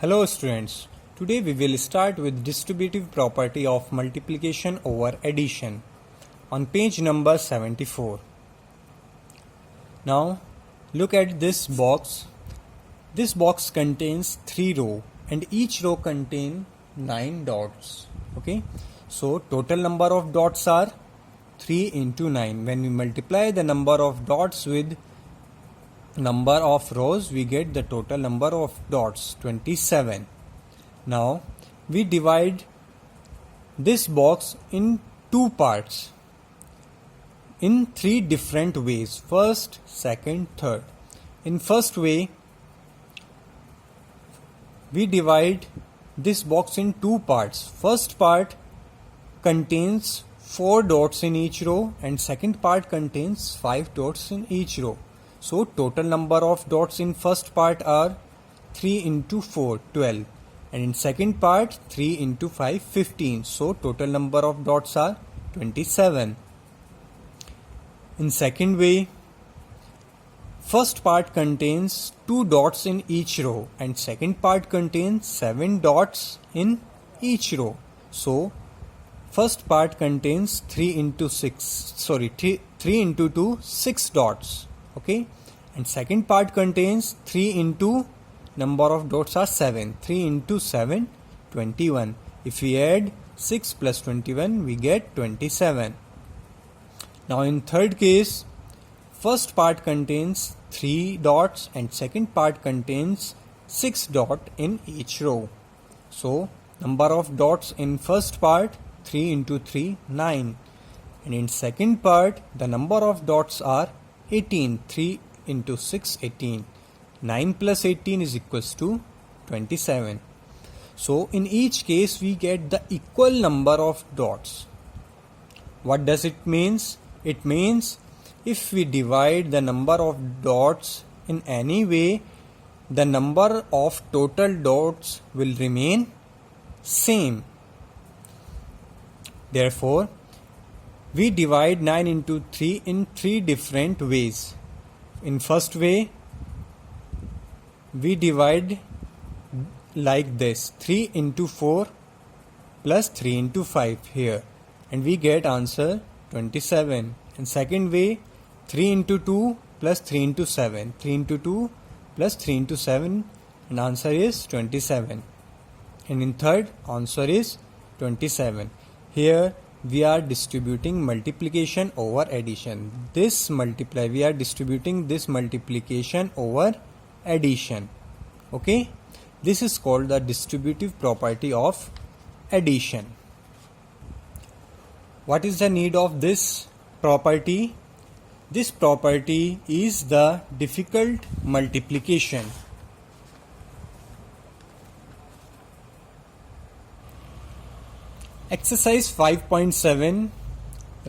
Hello students, today we will start with distributive property of multiplication over addition on page number 74. Now look at this box. This box contains 3 rows and each row contains 9 dots. Okay, so total number of dots are 3 into 9. When we multiply the number of dots with number of rows, we get the total number of dots 27. Now we divide this box in two parts in 3 different ways: first, second, third. In first way, we divide this box in 2 parts. First part contains 4 dots in each row and second part contains 5 dots in each row. So total number of dots in first part are 3 into 4, 12, and in second part 3 into 5, 15. So total number of dots are 27. In second way, first part contains 2 dots in each row and second part contains 7 dots in each row. So first part contains 3 into 2, 6 dots. Okay, and second part contains 3 into number of dots are 7. 3 into 7, 21. If we add 6 plus 21, we get 27. Now in third case, first part contains 3 dots and second part contains 6 dots in each row. So number of dots in first part 3 into 3, 9. And in second part, the number of dots are 18. 3 into 6, 18. 9 plus 18 is equals to 27. So in each case we get the equal number of dots. What does it means? It means if we divide the number of dots in any way, the number of total dots will remain same. Therefore, we divide 9 into 3 in 3 different ways. In first way, we divide like this: 3 into 4 plus 3 into 5 here, and we get answer 27. In second way, 3 into 2 plus 3 into 7, 3 into 2 plus 3 into 7, and answer is 27. And in third, answer is 27. Here we are distributing multiplication over addition. We are distributing this multiplication over addition. Okay, this is called the distributive property of addition. What is the need of this property? This property is the difficult multiplication. Exercise 5.7,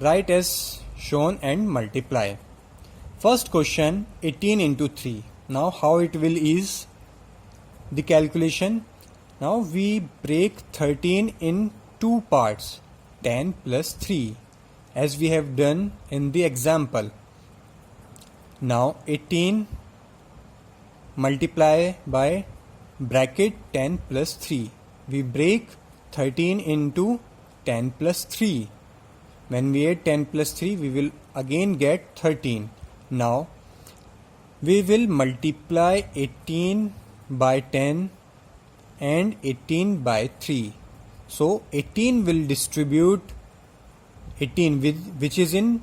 write as shown and multiply. First question, 18 into 3. Now how it will is the calculation? Now we break 13 in 2 parts, 10 plus 3, as we have done in the example. Now 18 multiply by bracket 10 plus 3. We break 13 into 10 plus 3. When we add 10 plus 3, we will again get 13. Now we will multiply 18 by 10 and 18 by 3. So 18 will distribute 18 which is in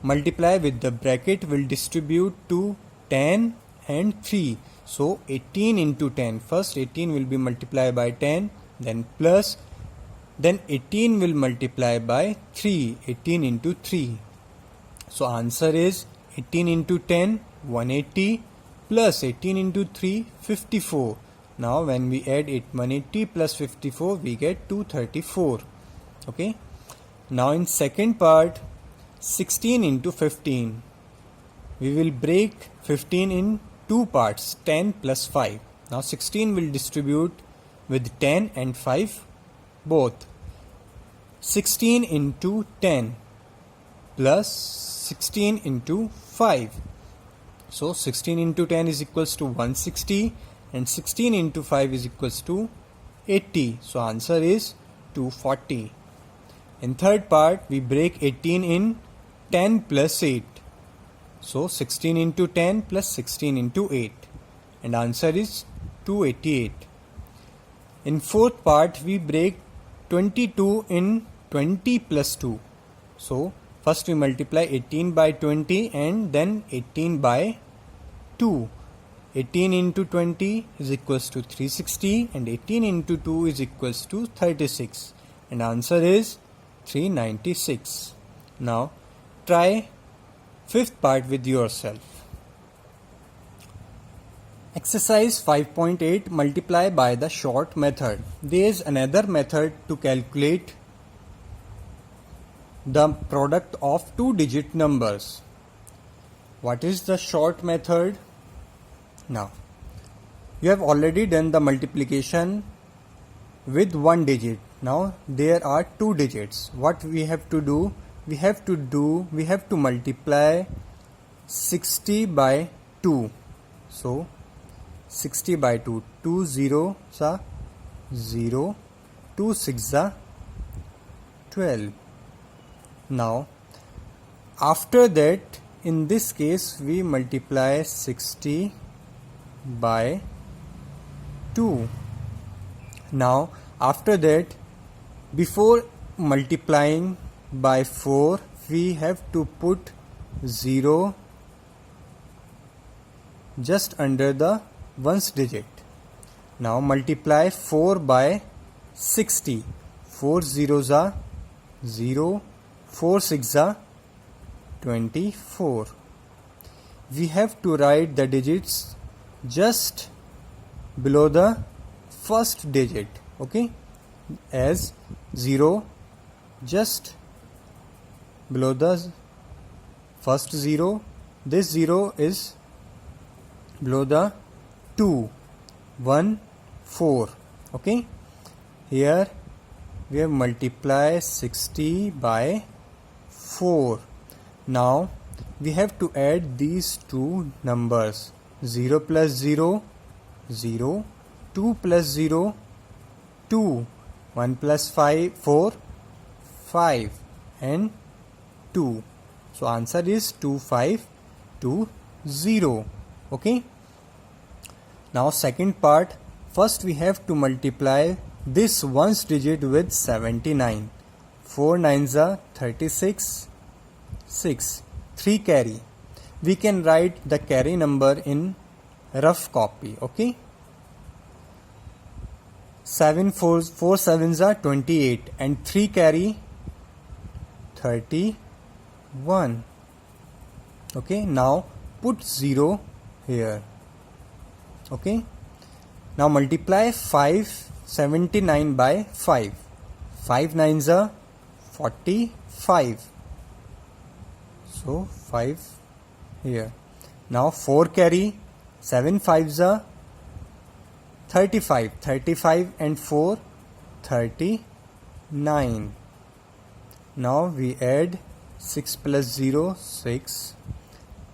multiply with the bracket will distribute to 10 and 3. So 18 into 10. First 18 will be multiplied by 10, then plus, then 18 will multiply by 3, 18 into 3. So answer is 18 into 10, 180, plus 18 into 3, 54. Now when we add 180 plus 54, we get 234. Okay. Now in second part, 16 into 15. We will break 15 in 2 parts, 10 plus 5. Now 16 will distribute with 10 and 5 both. 16 into 10 plus 16 into 5. So 16 into 10 is equals to 160 and 16 into 5 is equals to 80. So answer is 240. In third part, we break 18 in 10 plus 8. So 16 into 10 plus 16 into 8, and answer is 288. In fourth part, we break 22 in 20 plus 2. So first we multiply 18 by 20 and then 18 by 2. 18 into 20 is equals to 360 and 18 into 2 is equals to 36, and answer is 396. Now try fifth part with yourself. Exercise 5.8, multiply by the short method. There is another method to calculate the product of two-digit numbers. What is the short method? Now, you have already done the multiplication with one digit. Now there are two digits. What we have to do? We have to multiply 60 by 2. So 60 by 2, 2 0 sa 0, 2 6 sa 12. Now after that, in this case we multiply 60 by 2. Now after that, before multiplying by 4, we have to put 0 just under the ones digit. Now multiply 4 by 60. 4 zeros are 0, 4 6 are 24. We have to write the digits just below the first digit, okay, as 0 just below the first 0. This 0 is below the 2, 1, 4. Okay, here we have multiplied 60 by 4. Now we have to add these two numbers. 0 plus 0, 0, 2 plus 0, 2, 1 plus 5, 4, 5, and 2. So answer is 2520. Okay. Now second part, first we have to multiply this ones digit with 79. 4 9s are 36, 6, 3 carry. We can write the carry number in rough copy. Okay. 4 7s are 28 and 3 carry 31. Okay, now put 0 here. Okay, now multiply 579 by 5. 5 9s are 45. So 5 here. Now 4 carry, 7 5s are 35. 35 and 4, 39. Now we add 6 plus 0, 6.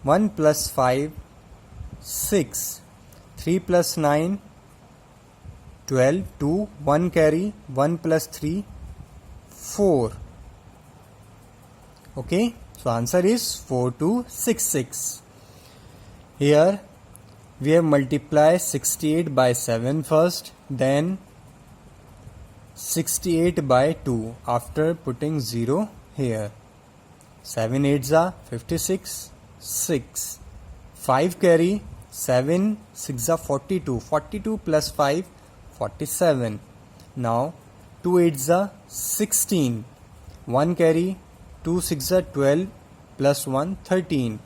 1 plus 5, 6. 3 plus 9, 12. 2, 1 carry, 1 plus 3, 4. Okay, so answer is 4266. Here we have multiplied 68 by 7 first, then 68 by 2 after putting 0 here. 7 8s are 56, 6. 5 carry, 7 6 are 42. 42 plus 5, 47. Now 2 8s are 16. 1 carry, 2 6 are 12 plus 1, 13.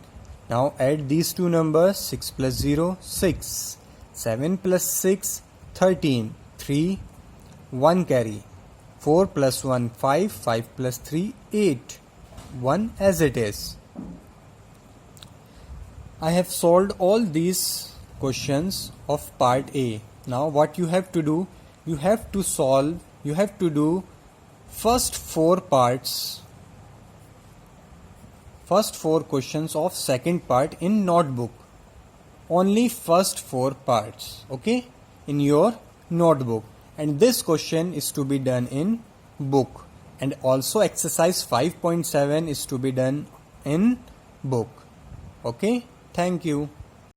Now add these two numbers, 6 plus 0, 6. 7 plus 6, 13. 3, 1 carry. 4 plus 1, 5. 5 plus 3, 8. 1 as it is. I have solved all these questions of part A. Now what you have to do, you have to do first 4 questions of second part in notebook. only first 4 parts, okay, in your notebook. And this question is to be done in book, and also exercise 5.7 is to be done in book. Okay, thank you.